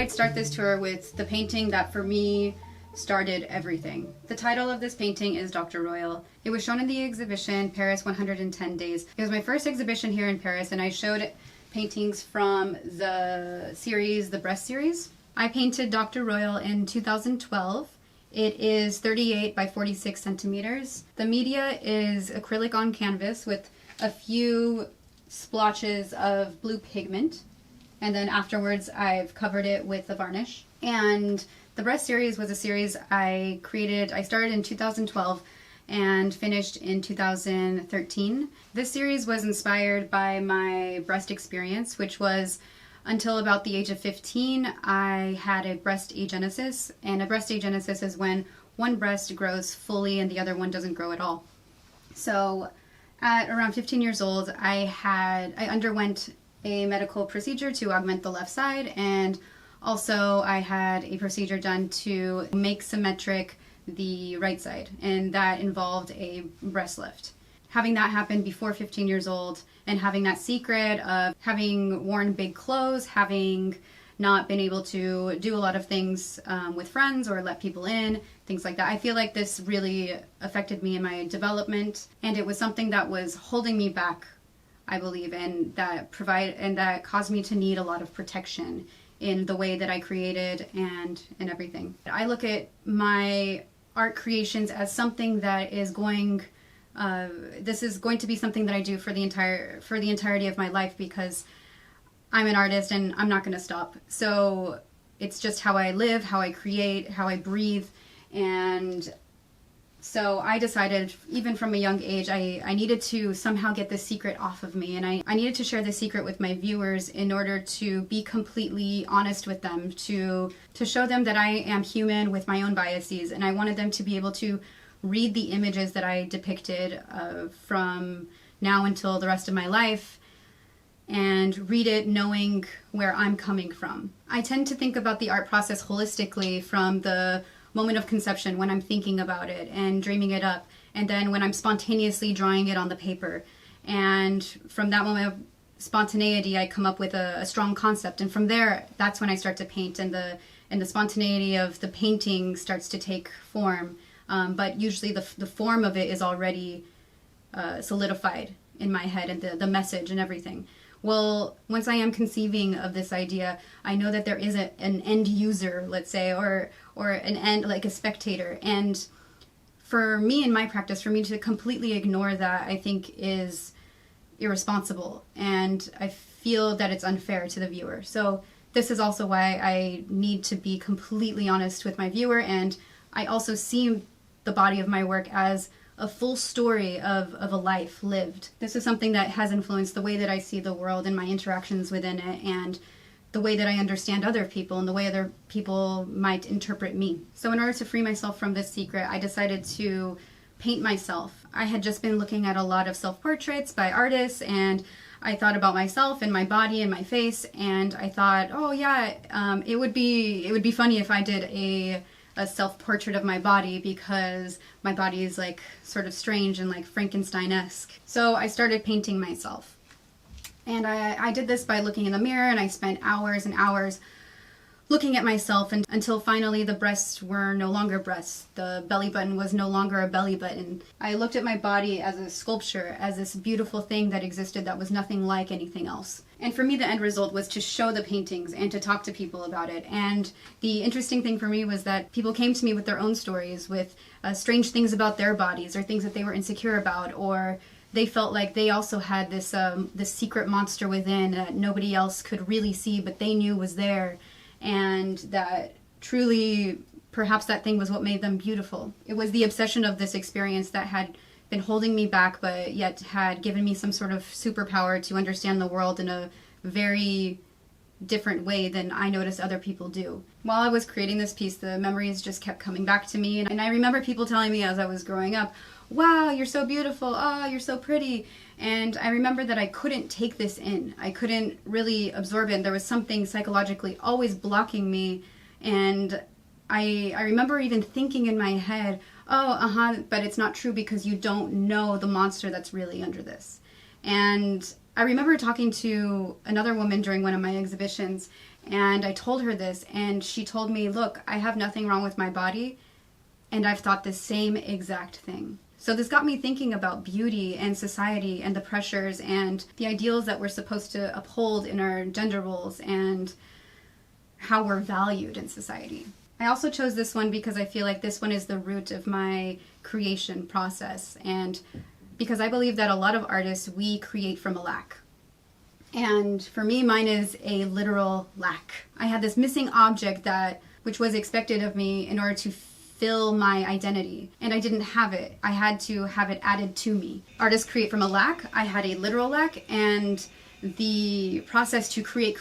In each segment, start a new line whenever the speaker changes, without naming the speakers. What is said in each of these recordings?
I'd start this tour with the painting that for me started everything. The title of this painting is Dr. Royal. It was shown in the exhibition Paris 110 Days. It was my first exhibition here in Paris, and I showed paintings from the series, the Breast series. I painted Dr. Royal in 2012. It is 38 by 46 centimeters. The media is acrylic on canvas with a few splotches of blue pigment, and then afterwards I've covered it with a varnish. And the Breast series was a series I created. I started in 2012 and finished in 2013. This series was inspired by my breast experience, which was until about the age of 15, I had a breast agenesis. And a breast agenesis is when one breast grows fully and the other one doesn't grow at all. So at around 15 years old, I underwent a medical procedure to augment the left side, and also I had a procedure done to make symmetric the right side, and that involved a breast lift. Having that happen before 15 years old, and having that secret of having worn big clothes, having not been able to do a lot of things with friends or let people in, things like that. I feel like this really affected me in my development, and it was something that was holding me back, I believe, and that caused me to need a lot of protection in the way that I created and everything. I look at my art creations as something that is this is going to be something that I do for the entirety of my life, because I'm an artist and I'm not going to stop. So it's just how I live, how I create, how I breathe. And so I decided, even from a young age, I needed to somehow get this secret off of me. And I needed to share this secret with my viewers in order to be completely honest with them, to show them that I am human with my own biases. And I wanted them to be able to read the images that I depicted from now until the rest of my life, and read it knowing where I'm coming from. I tend to think about the art process holistically, from the moment of conception when I'm thinking about it and dreaming it up, and then when I'm spontaneously drawing it on the paper. And from that moment of spontaneity, I come up with a strong concept, and from there, that's when I start to paint, and the spontaneity of the painting starts to take form. But usually the form of it is already solidified in my head, and the message and everything. Well, once I am conceiving of this idea, I know that there is an end user, let's say, or an end, like a spectator. And for me in my practice, for me to completely ignore that, I think is irresponsible. And I feel that it's unfair to the viewer. So this is also why I need to be completely honest with my viewer. And I also see the body of my work as a full story of a life lived. This is something that has influenced the way that I see the world and my interactions within it, and the way that I understand other people and the way other people might interpret me. So in order to free myself from this secret, I decided to paint myself. I had just been looking at a lot of self-portraits by artists, and I thought about myself and my body and my face, and I thought, oh yeah, it would be funny if I did a self-portrait of my body, because my body is like sort of strange and like Frankenstein-esque. So I started painting myself. And I did this by looking in the mirror, and I spent hours and hours looking at myself, until finally the breasts were no longer breasts. The belly button was no longer a belly button. I looked at my body as a sculpture, as this beautiful thing that existed that was nothing like anything else. And for me, the end result was to show the paintings and to talk to people about it. And the interesting thing for me was that people came to me with their own stories, with strange things about their bodies, or things that they were insecure about, or they felt like they also had this secret monster within that nobody else could really see, but they knew was there. And that truly, perhaps that thing was what made them beautiful. It was the obsession of this experience that had been holding me back, but yet had given me some sort of superpower to understand the world in a very different way than I noticed other people do. While I was creating this piece, the memories just kept coming back to me, and I remember people telling me as I was growing up, wow, you're so beautiful, oh, you're so pretty. And I remember that I couldn't take this in. I couldn't really absorb it. And there was something psychologically always blocking me. And I remember even thinking in my head, oh, but it's not true, because you don't know the monster that's really under this. And I remember talking to another woman during one of my exhibitions, And I told her this, and she told me, look, I have nothing wrong with my body, and I've thought the same exact thing. So this got me thinking about beauty and society and the pressures and the ideals that we're supposed to uphold in our gender roles and how we're valued in society. I also chose this one because I feel like this one is the root of my creation process, and because I believe that a lot of artists, we create from a lack. And for me, mine is a literal lack. I had this missing object which was expected of me in order to fill my identity, and I didn't have it. I had to have it added to me. Artists create from a lack. I had a literal lack, and the process to create,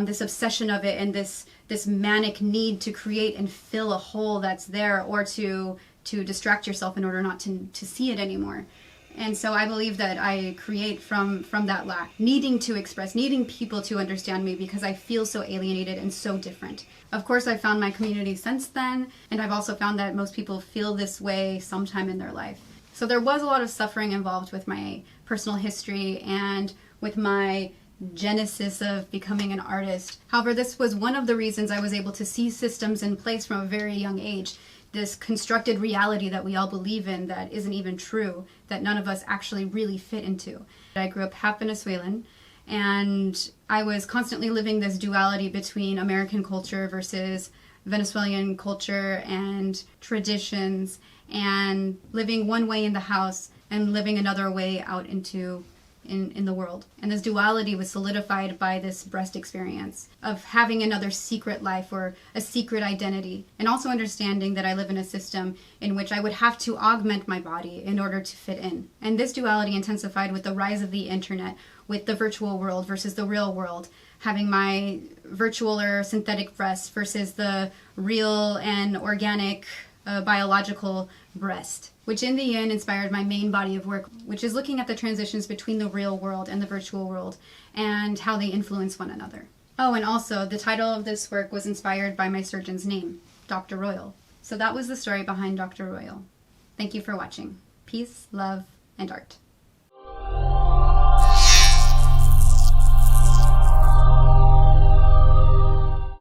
this obsession of it, and this manic need to create and fill a hole that's there, or to distract yourself in order not to see it anymore. And so I believe that I create from that lack, needing to express, needing people to understand me because I feel so alienated and so different. Of course, I've found my community since then, and I've also found that most people feel this way sometime in their life. So there was a lot of suffering involved with my personal history and with my genesis of becoming an artist. However, this was one of the reasons I was able to see systems in place from a very young age. This constructed reality that we all believe in that isn't even true, that none of us actually really fit into. I grew up half Venezuelan, and I was constantly living this duality between American culture versus Venezuelan culture and traditions, and living one way in the house and living another way out into in the world. And this duality was solidified by this breast experience of having another secret life or a secret identity, and also understanding that I live in a system in which I would have to augment my body in order to fit in. And this duality intensified with the rise of the internet, with the virtual world versus the real world, having my virtual or synthetic breasts versus the real and organic biological breast, which in the end inspired my main body of work, which is looking at the transitions between the real world and the virtual world and how they influence one another. Oh, and also the title of this work was inspired by my surgeon's name, Dr. Royal. So that was the story behind Dr. Royal. Thank you for watching. Peace, love, and art.